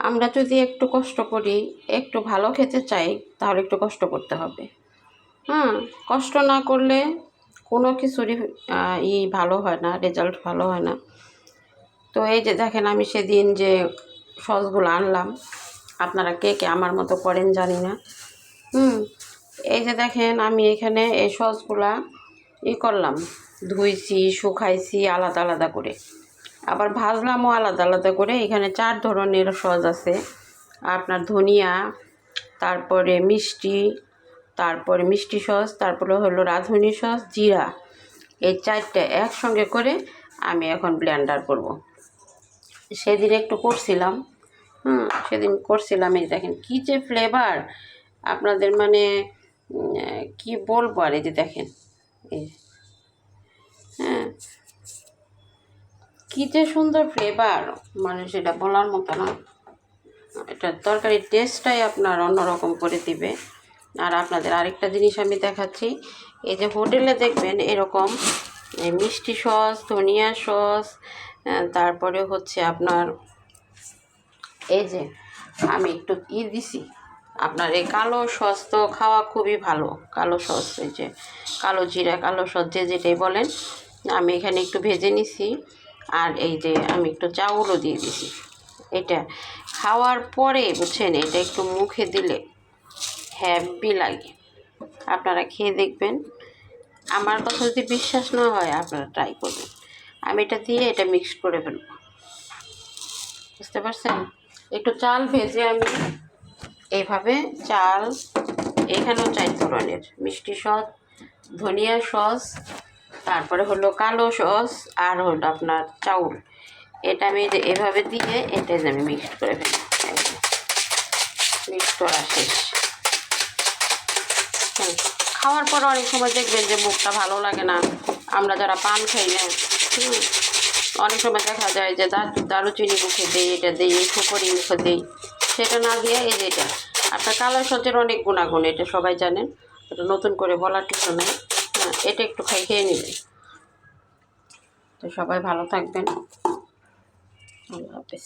আমরা যদি একটু কষ্ট করি, একটু ভালো খেতে চাই, তাহলে একটু কষ্ট করতে হবে। কষ্ট না করলে কোনো কিছুরই ভালো হয় না, রেজাল্ট ভালো হয় না। তো এই যে দেখেন, আমি সেদিন যে সসগুলো আনলাম, আপনারা কে কে আমার মতো করেন জানি না। এই যে দেখেন, আমি এখানে এই সসগুলা করলাম, ধুইছি, শুকাইছি আলাদা আলাদা করে, আবার ভাজলামও আলাদা আলাদা করে। এখানে 4 ধরনের সস আছে, আপনার ধনিয়া, তারপরে মিষ্টি, তারপরে মিষ্টি সস, তারপরে হলো রাঁধুনি সস, জিরা। এই 4টা একসঙ্গে করে আমি এখন ব্লেন্ডার করব। সেদিন একটু করছিলাম, এই দেখেন কী যে ফ্লেভার, আপনাদের মানে কি বলবো। আর এই যে দেখেন, কী যে সুন্দর ফ্লেভার, মানে সেটা বলার মতো না। এটা তরকারির টেস্টটাই আপনার অন্যরকম করে দিবে। আর আপনাদের আরেকটা জিনিস আমি দেখাচ্ছি, এই যে হোটেলে দেখবেন এরকম মিষ্টি সস, ধনিয়া সস, তারপরে হচ্ছে আপনার এই যে আমি একটু দিছি আপনার এই কালো সস। তো খাওয়া খুবই ভালো, কালো সস, এই যে কালো জিরা, কালো সস, যে যেটাই বলেন। আমি এখানে একটু ভেজে নিছি, আর এই যে আমি একটু চাউলও দিয়ে দিছি। এটা খাওয়ার পরে বুঝছেন, এটা একটু মুখে দিলে হ্যাপি লাগে। আপনারা খেয়ে দেখবেন, আমার কথা যদি বিশ্বাস না হয় আপনারা ট্রাই করবেন। আমি এটা দিয়ে এটা মিক্স করে ফেলব, বুঝতে পারছেন। একটু চাল ভেজে আমি এইভাবে চাল, এখানেও 4 ধরনের মিষ্টি সস, ধনিয়া সস, তারপরে হলো কালো সস, আর হলো আপনার চাউল। এটা আমি এভাবে দিয়ে এটা আমি মিক্সড করে ফেলি। মিক্স করা শেষ। খাওয়ার পর অনেক সময় দেখবেন যে মুখটা ভালো লাগে না। আমরা যারা পান খাই না, অনেক সময় দেখা যায় যে দারুচিনি মুখে দেই, এটা দিই, সুপারি মুখে দিই। সেটা না দিয়ে এই যে এটা আপনার কালো সসের অনেক গুণাগুণ, এটা সবাই জানেন, এটা নতুন করে বলার কিছু নেই। এটা একটু খেয়ে নেবেন। তো সবাই ভালো থাকবেন, আল্লাহ হাফেজ।